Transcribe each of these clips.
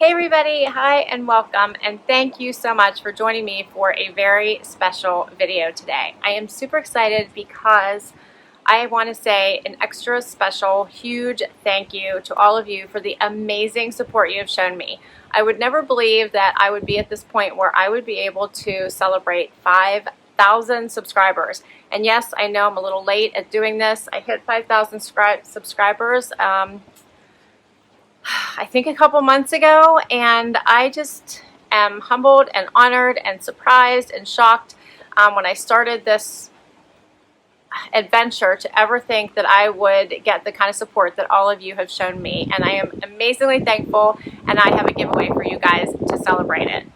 Hey everybody, hi and welcome, and thank you so much for joining me for a very special video today. I am super excited because I want to say an extra special, huge thank you to all of you for the amazing support you have shown me. I would never believe that I would be at this point where I would be able to celebrate 5,000 subscribers. And yes, I know I'm a little late at doing this. I hit 5,000 subscribers I think a couple months ago, and I just am humbled and honored and surprised and shocked when I started this adventure to ever think that I would get the kind of support that all of you have shown me. And I am amazingly thankful, and I have a giveaway for you guys to celebrate it.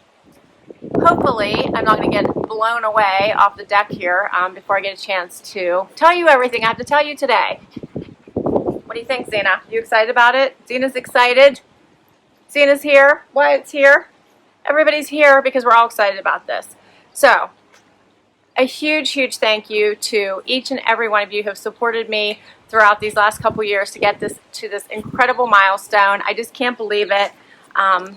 Hopefully, I'm not going to get blown away off the deck here before I get a chance to tell you everything I have to tell you today. What do you think, Zena? You excited about it? Zena's excited. Zena's here. Wyatt's here. Everybody's here because we're all excited about this. So, a huge, huge thank you to each and every one of you who have supported me throughout these last couple years to get this to this incredible milestone. I just can't believe it. And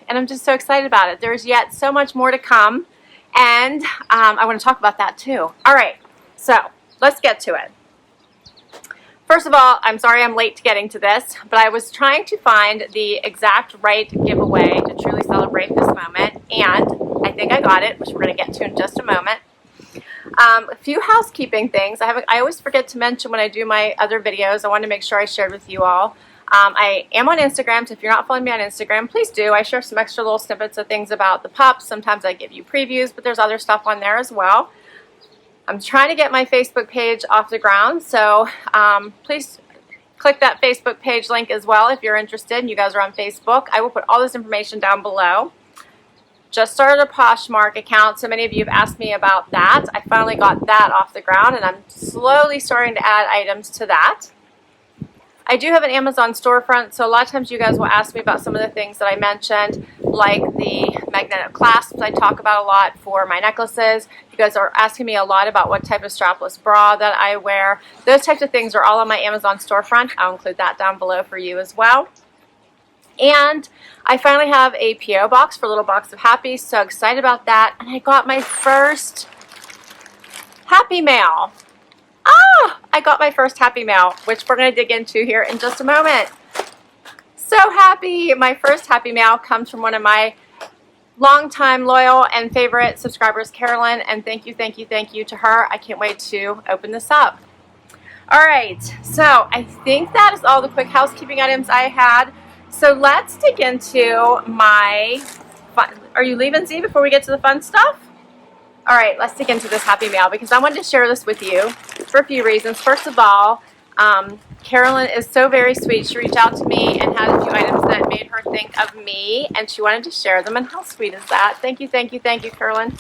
I'm just so excited about it. There's yet so much more to come, and I want to talk about that too. All right, so let's get to it. First of all, I'm sorry I'm late to getting to this, but I was trying to find the exact right giveaway to truly celebrate this moment, and I think I got it, which we're going to get to in just a moment. A few housekeeping things. I always forget to mention when I do my other videos. I wanted to make sure I shared with you all. I am on Instagram, so if you're not following me on Instagram, please do. I share some extra little snippets of things about the pups. Sometimes I give you previews, but there's other stuff on there as well. I'm trying to get my Facebook page off the ground, so please click that Facebook page link as well if you're interested and you guys are on Facebook. I will put all this information down below. Just started a Poshmark account, so many of you have asked me about that. I finally got that off the ground, and I'm slowly starting to add items to that. I do have an Amazon storefront, so a lot of times you guys will ask me about some of the things that I mentioned, like the magnetic clasps I talk about a lot for my necklaces. You guys are asking me a lot about what type of strapless bra that I wear. Those types of things are all on my Amazon storefront. I'll include that down below for you as well. And I finally have a P.O. box for Little Box of Happy. So excited about that. And I got my first Happy Mail. I got my first Happy Mail, which we're going to dig into here in just a moment. So happy. My first Happy Mail comes from one of my longtime loyal and favorite subscribers, Carolyn, and thank you to her. I can't wait to open this up. All right, so I think that is all the quick housekeeping items I had. So let's dig into my fun. Are you leaving, Z, before we get to the fun stuff? All right, let's dig into this Happy Mail because I wanted to share this with you for a few reasons. First of all, Carolyn is so very sweet. She reached out to me and had a few items that made her think of me, and she wanted to share them, and how sweet is that? Thank you, Carolyn.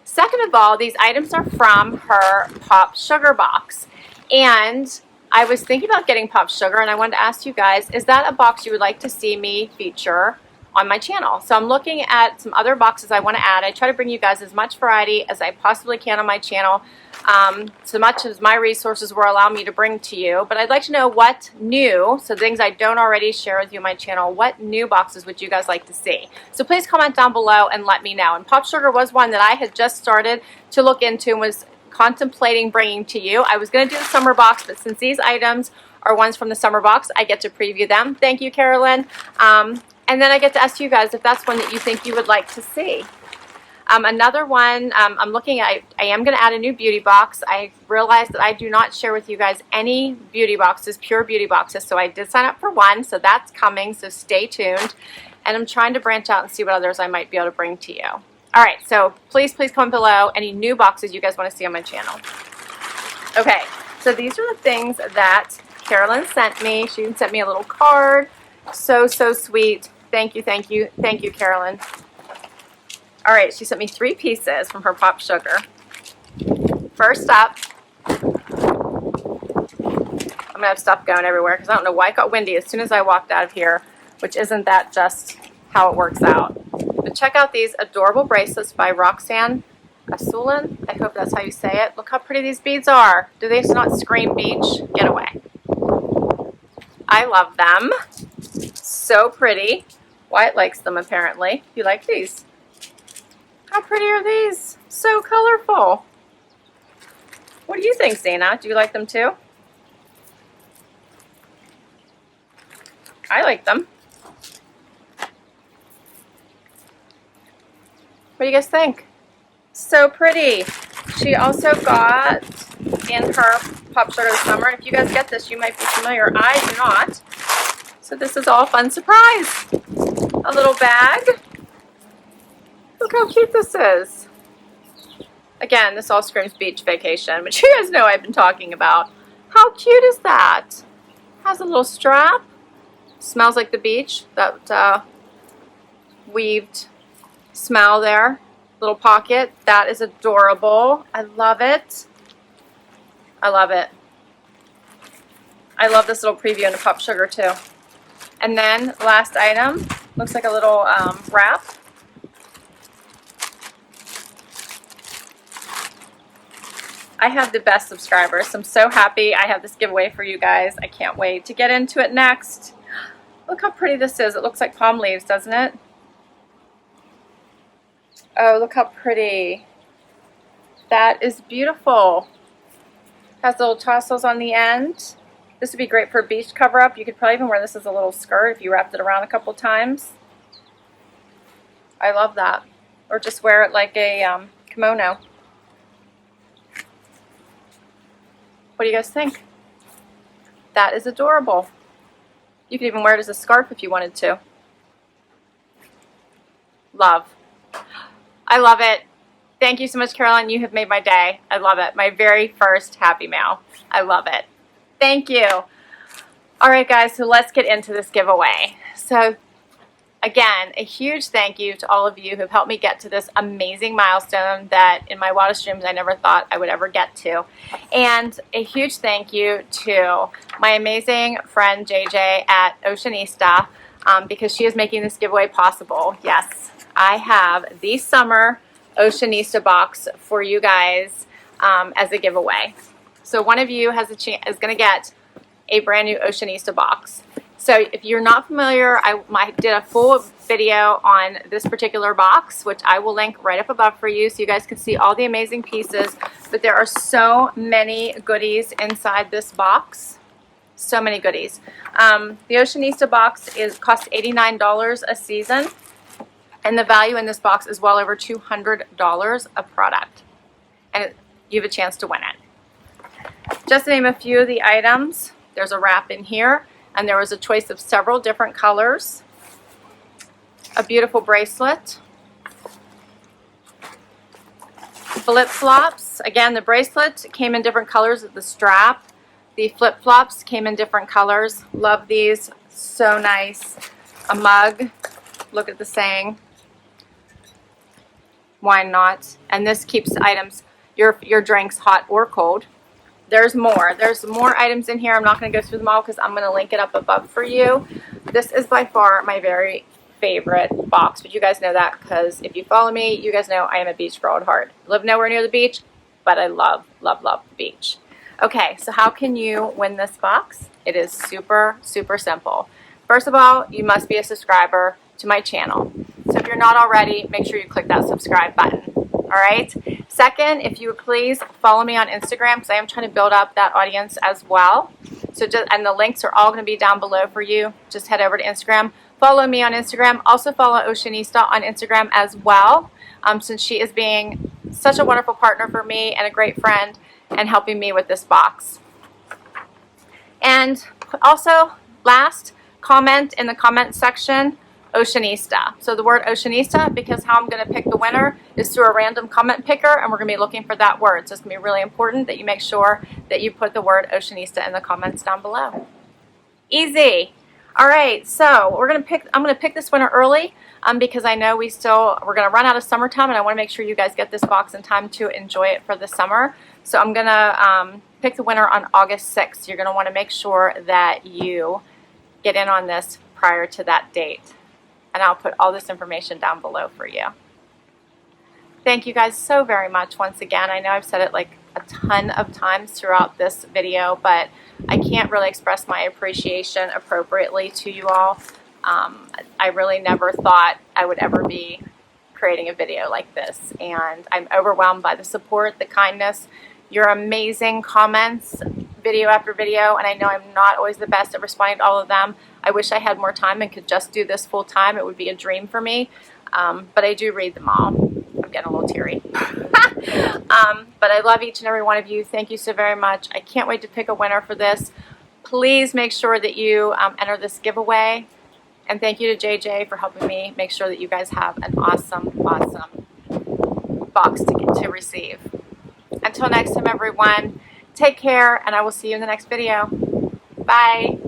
Second of all, these items are from her Pop Sugar box, and I was thinking about getting Pop Sugar, and I wanted to ask you guys, is that a box you would like to see me feature on my channel? So I'm looking at some other boxes I want to add. I try to bring you guys as much variety as I possibly can on my channel, so much as my resources will allow me to bring to you. But I'd like to know what new, so things I don't already share with you on my channel, what new boxes would you guys like to see? So please comment down below and let me know. And Pop Sugar was one that I had just started to look into and was contemplating bringing to you. I was going to do the summer box, but since these items are ones from the summer box, I get to preview them. Thank you, Carolyn. And then I get to ask you guys if that's one that you think you would like to see. Another one I'm looking at, I am going to add a new beauty box. I realized that I do not share with you guys any beauty boxes, pure beauty boxes, so I did sign up for one, so that's coming, so stay tuned. And I'm trying to branch out and see what others I might be able to bring to you. All right, so please comment below any new boxes you guys want to see on my channel. Okay, so these are the things that Carolyn sent me. She sent me a little card. So sweet. Thank you, Carolyn. All right, she sent me 3 pieces from her Pop Sugar. First up, I'm going to have stuff going everywhere because I don't know why it got windy as soon as I walked out of here, which isn't that just how it works out. But check out these adorable bracelets by Roxanne. Asulin, I hope that's how you say it. Look how pretty these beads are. Do they not scream beach? Get away. I love them. So pretty. Wyatt likes them apparently. You like these? How pretty are these? So colorful. What do you think, Zena? Do you like them too? I like them. What do you guys think? So pretty. She also got in her Pop Sugar this summer, and if you guys get this, you might be familiar. I do not. So this is all a fun surprise. A little bag. Look how cute this is. Again, this all screams beach vacation, which you guys know I've been talking about. How cute is that? Has a little strap. Smells like the beach. That weaved smell there. Little pocket. That is adorable. I love it. I love it. I love this little preview in the Pop Sugar too. And then last item, looks like a little wrap. I have the best subscribers. So I'm so happy I have this giveaway for you guys. I can't wait to get into it next. Look how pretty this is. It looks like palm leaves, doesn't it? Oh, look how pretty. That is beautiful. Has little tassels on the end. This would be great for a beach cover-up. You could probably even wear this as a little skirt if you wrapped it around a couple times. I love that. Or just wear it like a kimono. What do you guys think? That is adorable. You could even wear it as a scarf if you wanted to. Love. I love it. Thank you so much, Caroline. You have made my day. I love it. My very first Happy Mail. I love it. Thank you. All right, guys, so let's get into this giveaway. So, again, a huge thank you to all of you who have helped me get to this amazing milestone that in my wildest dreams I never thought I would ever get to. And a huge thank you to my amazing friend JJ at Oceanista because she is making this giveaway possible. Yes, I have the summer Oceanista box for you guys as a giveaway. So one of you has a chance is going to get a brand new Oceanista box. So if you're not familiar, I did a full video on this particular box, which I will link right up above for you so you guys can see all the amazing pieces. But there are so many goodies inside this box. So many goodies. The Oceanista box costs $89 a season. And the value in this box is well over $200 a product. And you have a chance to win it. Just to name a few of the items, there's a wrap in here. And there was a choice of several different colors. A beautiful bracelet. Flip-flops. Again, the bracelet came in different colors of the strap. The flip-flops came in different colors. Love these. So nice. A mug. Look at the saying. Why not? And this keeps items, your drinks hot or cold. There's more. There's more items in here. I'm not going to go through them all because I'm going to link it up above for you. This is by far my very favorite box. But you guys know that because if you follow me, you guys know I am a beach girl at heart. Live nowhere near the beach, but I love, love, love the beach. Okay, so how can you win this box? It is super, super simple. First of all, you must be a subscriber to my channel. So if you're not already, make sure you click that subscribe button. All right. Second, if you would please follow me on Instagram because I am trying to build up that audience as well. So and the links are all going to be down below for you. Just head over to Instagram. Follow me on Instagram. Also follow Oceanista on Instagram as well, since she is being such a wonderful partner for me and a great friend and helping me with this box. And also, last, comment in the comment section Oceanista. So the word Oceanista, because how I'm going to pick the winner is through a random comment picker, and we're going to be looking for that word. So it's going to be really important that you make sure that you put the word Oceanista in the comments down below. Easy. All right, so I'm going to pick this winner early because I know we're going to run out of summertime, and I want to make sure you guys get this box in time to enjoy it for the summer. So I'm going to pick the winner on August 6th. You're going to want to make sure that you get in on this prior to that date. And I'll put all this information down below for you. Thank you guys so very much once again. I know I've said it like a ton of times throughout this video, but I can't really express my appreciation appropriately to you all I really never thought I would ever be creating a video like this, and I'm overwhelmed by the support, the kindness, your amazing comments, video after video, and I know I'm not always the best at responding to all of them. I wish I had more time and could just do this full time. It would be a dream for me, but I do read them all. I'm getting a little teary. But I love each and every one of you. Thank you so very much. I can't wait to pick a winner for this. Please make sure that you enter this giveaway. And thank you to JJ for helping me make sure that you guys have an awesome, awesome box to receive. Until next time, everyone, take care, and I will see you in the next video. Bye.